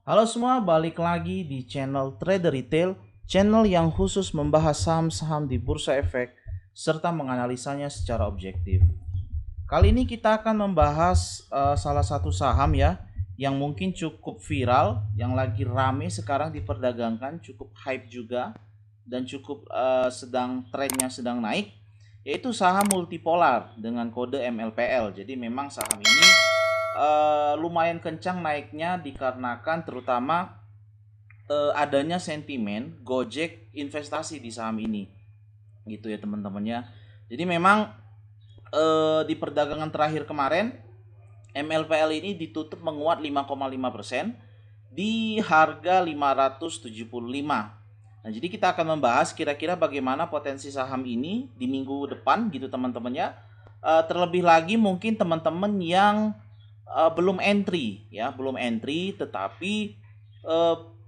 Halo semua, balik lagi di channel Trader Retail, channel yang khusus membahas saham-saham di Bursa Efek serta menganalisanya secara objektif. Kali ini kita akan membahas salah satu saham ya yang mungkin cukup viral, yang lagi rame sekarang diperdagangkan, cukup hype juga dan cukup trennya sedang naik, yaitu saham multipolar dengan kode MLPL. Jadi memang saham ini lumayan kencang naiknya dikarenakan terutama adanya sentimen Gojek investasi di saham ini, gitu ya teman-teman ya. Jadi memang di perdagangan terakhir kemarin MLPL ini ditutup menguat 5,5% di harga 575. Nah, jadi kita akan membahas kira-kira bagaimana potensi saham ini di minggu depan gitu teman-teman ya. Terlebih lagi mungkin teman-teman yang belum entry ya, belum entry tetapi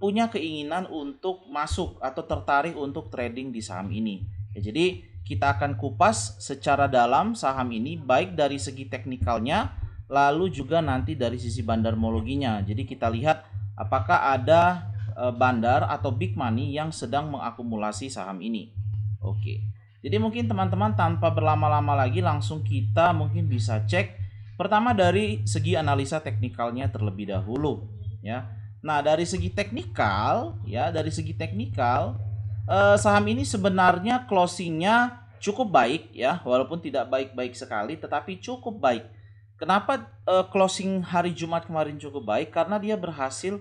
punya keinginan untuk masuk atau tertarik untuk trading di saham ini. Ya, jadi kita akan kupas secara dalam saham ini baik dari segi teknikalnya lalu juga nanti dari sisi bandarmologinya. Jadi kita lihat apakah ada bandar atau big money yang sedang mengakumulasi saham ini. Oke. Jadi mungkin teman-teman tanpa berlama-lama lagi langsung kita mungkin bisa cek pertama dari segi analisa teknikalnya terlebih dahulu ya. Nah, dari segi teknikal ya, dari segi teknikal saham ini sebenarnya closingnya cukup baik ya, walaupun tidak baik-baik sekali tetapi cukup baik. Kenapa closing hari Jumat kemarin cukup baik? Karena dia berhasil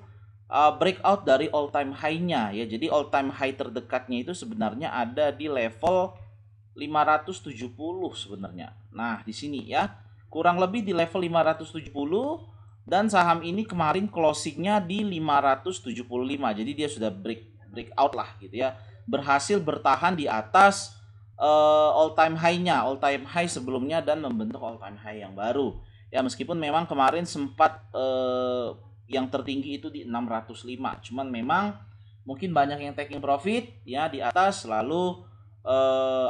breakout dari all time high-nya ya. Jadi all time high terdekatnya itu sebenarnya ada di level 570 sebenarnya. Nah, di sini ya, kurang lebih di level 570 dan saham ini kemarin closingnya di 575. Jadi dia sudah breakout lah gitu ya. Berhasil bertahan di atas all time high-nya, all time high sebelumnya dan membentuk all time high yang baru. Ya meskipun memang kemarin sempat yang tertinggi itu di 605. Cuman memang mungkin banyak yang taking profit ya di atas lalu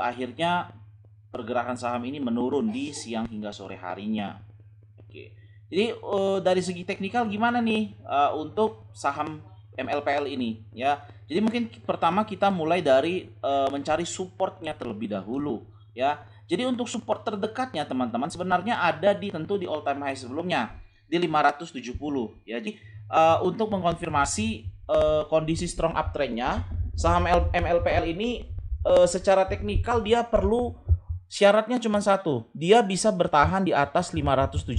akhirnya pergerakan saham ini menurun di siang hingga sore harinya. Oke. Jadi dari segi teknikal gimana nih untuk saham MLPL ini ya. Jadi mungkin pertama kita mulai dari mencari supportnya terlebih dahulu ya. Jadi untuk support terdekatnya teman-teman sebenarnya ada di tentu di all time high sebelumnya di 570 ya. Jadi untuk mengkonfirmasi kondisi strong uptrendnya saham MLPL ini secara teknikal dia perlu syaratnya cuma satu, dia bisa bertahan di atas 570.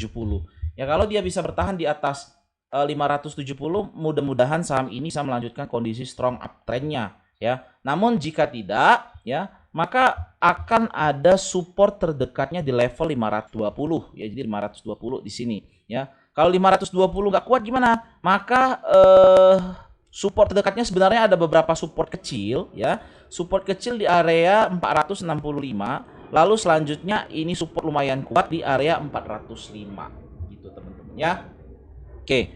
Ya kalau dia bisa bertahan di atas 570, mudah-mudahan saham ini bisa melanjutkan kondisi strong uptrendnya ya. Namun jika tidak ya, maka akan ada support terdekatnya di level 520 ya. Jadi 520 di sini ya. Kalau 520 nggak kuat gimana? Maka support terdekatnya sebenarnya ada beberapa support kecil ya. Support kecil di area 465. Lalu selanjutnya ini support lumayan kuat di area 405 gitu teman-teman ya. Oke.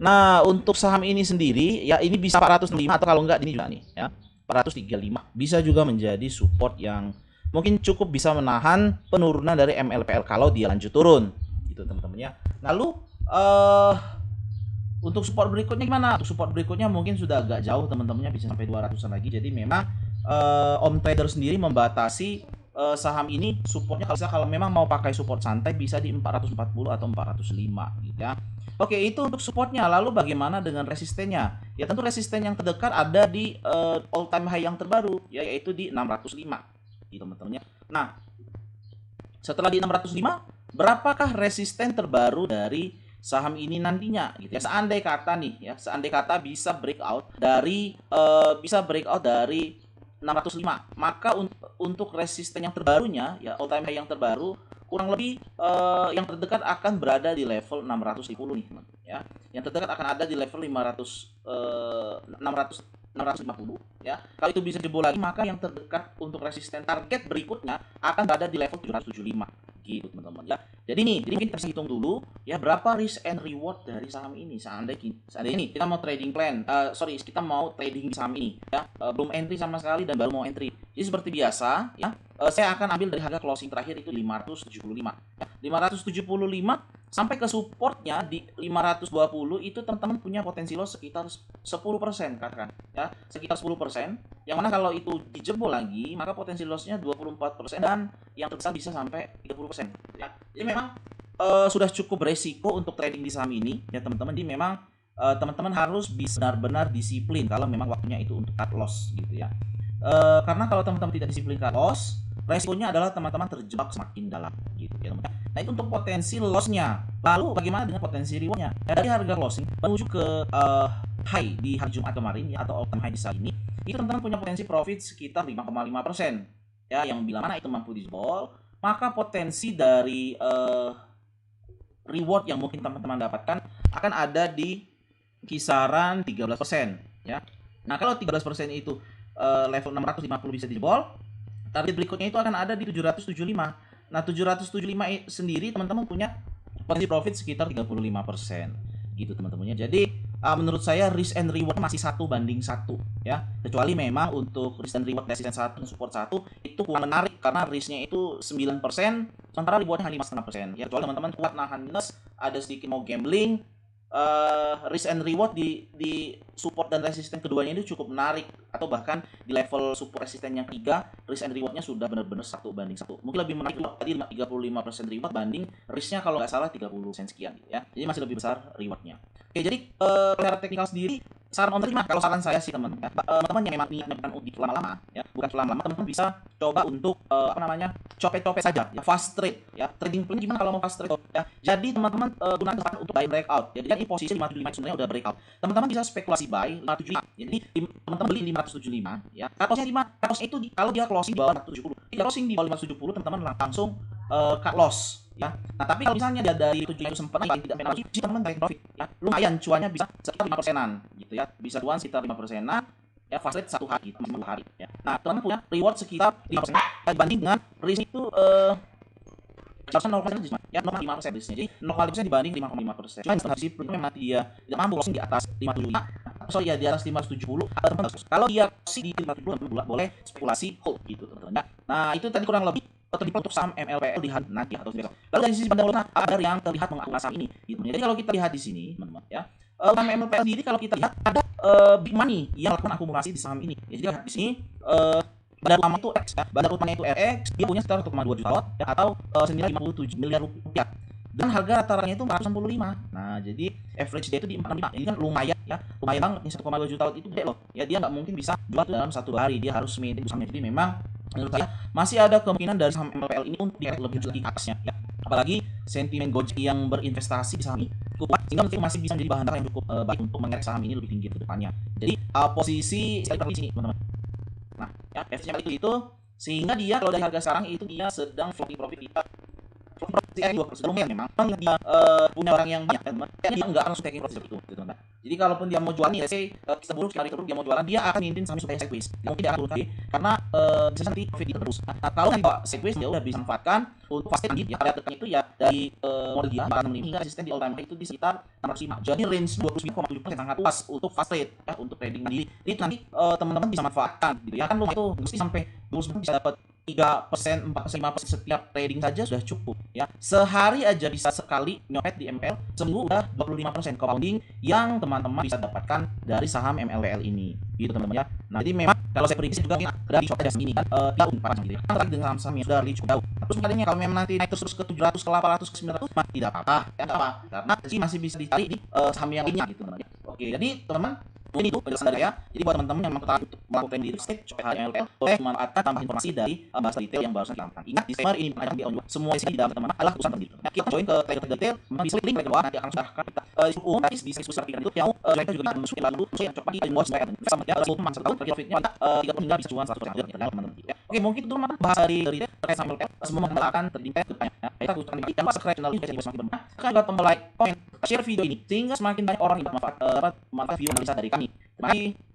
Nah, untuk saham ini sendiri ya ini bisa 405 atau kalau enggak ini juga nih ya. 435 bisa juga menjadi support yang mungkin cukup bisa menahan penurunan dari MLPL kalau dia lanjut turun gitu teman-teman ya. Lalu untuk support berikutnya gimana? Untuk support berikutnya mungkin sudah agak jauh teman-temannya bisa sampai 200-an lagi. Jadi memang Om Trader sendiri membatasi saham ini supportnya kalau memang mau pakai support santai bisa di 440 atau 405 gitu ya. Oke, itu untuk supportnya. Lalu bagaimana dengan resistennya? Ya tentu resisten yang terdekat ada di all time high yang terbaru ya, yaitu di 605 gitu teman-teman ya. Nah, setelah di 605, berapakah resisten terbaru dari saham ini nantinya gitu ya. Seandai kata nih ya, seandai kata bisa breakout dari 605, maka untuk resisten yang terbarunya ya all time high yang terbaru kurang lebih yang terdekat akan berada di level 610 nih teman ya. Yang terdekat akan ada di level 500 600 650 ya. Kalau itu bisa jebol lagi maka yang terdekat untuk resisten target berikutnya akan berada di level 775 gitu teman-teman ya. Jadi mungkin kita bisa hitung dulu ya berapa risk and reward dari saham ini. Seandainya ini kita mau trading plan, kita mau trading di saham ini ya, belum entry sama sekali dan baru mau entry. Jadi seperti biasa ya, saya akan ambil dari harga closing terakhir itu 575 ya. 575 sampai ke supportnya di 520 itu teman-teman punya potensi loss sekitar 10% katakan ya, sekitar 10%, yang mana kalau itu dijebol lagi maka potensi lossnya 24% dan yang terbesar bisa sampai 30% ya. Jadi memang sudah cukup beresiko untuk trading di saham ini ya teman-teman. Jadi memang teman-teman harus bisa benar-benar disiplin kalau memang waktunya itu untuk cut loss gitu ya. Karena kalau teman-teman tidak disiplin cut loss, resikonya adalah teman-teman terjebak semakin dalam gitu ya teman-teman. Nah itu untuk potensi lossnya. Lalu bagaimana dengan potensi rewardnya? Ya, dari harga closing menuju ke high di hari Jumat kemarin ya, atau all time high di saat ini, itu teman-teman punya potensi profit sekitar 5,5% ya, yang bila mana itu mampu dijebol maka potensi dari reward yang mungkin teman-teman dapatkan akan ada di kisaran 13% ya. Nah kalau 13% itu level 650 bisa dijebol, target berikutnya itu akan ada di 775. Nah 775 sendiri teman-teman punya potensi profit sekitar 35% gitu teman-teman ya. Jadi menurut saya risk and reward masih 1 banding 1 ya, kecuali memang untuk risk and reward resistance 1 dan support 1 itu kurang menarik karena risknya itu 9% sementara rewardnya hanya 5,5% ya. Kecuali teman-teman kuat nahan minus, ada sedikit mau gambling, risk and reward di support dan resisten keduanya itu cukup menarik, atau bahkan di level support resisten yang 3 risk and rewardnya sudah benar-benar 1 banding 1. Mungkin lebih menarik tadi 35% reward banding risknya kalau nggak salah 30 sen sekian gitu ya. Jadi masih lebih besar rewardnya. Oke, jadi secara teknikal sendiri saran on terima, kalau saran saya sih teman-teman, teman-teman yang memang niatnya untuk lama-lama ya, bukan lama-lama, teman-teman bisa coba untuk copet-copet saja ya, fast trade ya. Trading plan gimana kalau mau fast trade ya. Jadi teman-teman gunakan kesempatan untuk buy breakout. Jadi kan ini posisi 575 sebenarnya udah breakout. Teman-teman bisa spekulasi buy 575. Jadi teman-teman beli 575 ya. Cut-lossnya 5. Cut-loss itu kalau dia closing di bawah 570. Dia closing di bawah 570 teman-teman langsung cut loss ya. Nah tapi kalau misalnya dia dari 7 itu sempat naik tidak penalti, teman-teman tarik profit ya, lumayan cuannya bisa sekitar 5%-an gitu ya, bisa cuan sekitar 5%-an ya, fast rate 1 hari 10 hari ya. Nah teman-teman punya reward sekitar 5% dibanding dengan risk itu harusnya 0% ya, 0,5% risknya. Jadi 0,5% dibanding 5,5%. Cuma di sini memang dia tidak mampu closing di atas 575, di atas 570, teman-teman kalau dia closing di 570 teman-teman boleh spekulasi hold gitu teman-teman. Nah itu tadi kurang lebih terlihat untuk saham MLPL di nanti atau besok. Lalu dari sisi fundamental ada yang terlihat mengaku saham ini gitu. Jadi kalau kita lihat di sini teman-teman ya, saham MLPL sendiri kalau kita lihat ada big money yang melakukan akumulasi di saham ini. Jadi di sini bandar utama itu X ya, bandar utamanya itu RX, dia punya sekitar 1,2 juta watt ya, atau senilai 57 miliar rupiah. Dan harga rata-ratanya itu 465. Nah, jadi average dia itu di 45. Ini kan lumayan ya, lumayan banget nih, 1,2 juta watt itu gede loh. Ya dia nggak mungkin bisa jual dalam 1 hari, dia harus maintain sahamnya. Jadi memang menurut saya masih ada kemungkinan dari saham MLPL ini untuk direct lebih lagi ke atasnya ya. Apalagi sentimen Gojek yang berinvestasi di saham ini cukup kuat, sehingga mungkin masih bisa menjadi bahan bakar yang cukup baik untuk mengerek saham ini lebih tinggi ke depannya. Jadi posisi saya di sini teman-teman. Nah, ya FC-nya itu sehingga dia kalau dari harga sekarang itu dia sedang floating profit kita. Floating profit 2% lumayan memang. Dia punya orang yang banyak teman-teman. Dia enggak langsung taking profit itu teman-teman. Jadi kalaupun dia mau jualan nih, kita buruk sekali terus dia mau jualan, dia akan maintain sampai supaya sideways. Mungkin dia akan turun lagi karena bisa nanti profit dia terus. Nah, kalau nanti bawa sideways dia udah bisa manfaatkan untuk fast trade ya. Area tekan itu ya dari model dia 65 hingga resisten di all time high itu di sekitar 605. Jadi range 29,7% sangat luas untuk fast trade ya, untuk trading mandiri. Itu nanti teman-teman bisa manfaatkan gitu ya. Kan lumayan itu mesti sampai 29 bisa dapat 3%, 4%, 5% setiap trading saja sudah cukup ya. Sehari aja bisa sekali nyopet di ML, seminggu udah 25% compounding yang teman-teman bisa dapatkan dari saham MLPL ini gitu teman-teman ya. Nah jadi memang kalau saya prediksi juga dari short aja ini kan tidak para gitu ya. Kan lagi dengan saham yang sudah really cukup jauh. Terus makanya kalau memang nanti naik terus ke 700, ke 800, ke 900 mah tidak apa-apa ya, enggak apa, karena masih bisa dicari di saham yang lainnya gitu teman-teman. Oke, jadi teman-teman ini itu penjelasan dari saya. Jadi buat teman-teman yang tertarik untuk melakukan di real estate, copet MLPL, boleh memanfaatkan tambah informasi dari bahasa detail yang barusan kita lakukan. Ingat, disclaimer ini bukan di audio. Semua isi di dalam teman-teman adalah urusan teman. Nah, kita join ke Trader Detail, bisa klik link di bawah, nanti akan serahkan kita umum nanti di diskusi seperti itu. Yang lain juga bisa masukin lalu saya coba di invoice mereka sama ya 10 teman setahun profitnya ada 30 hingga bisa cuan 100% ya teman-teman. Oke, mungkin itu teman-teman bahas dari terkait sama MLPL. Semua teman akan terlibat ke depannya. Kita ucapkan terima kasih. Jangan lupa subscribe channel ini biar semakin bermanfaat. Tekan juga tombol like, komen, share video ini sehingga semakin banyak orang yang dapat manfaat video analisa dari kami. Terima kasih.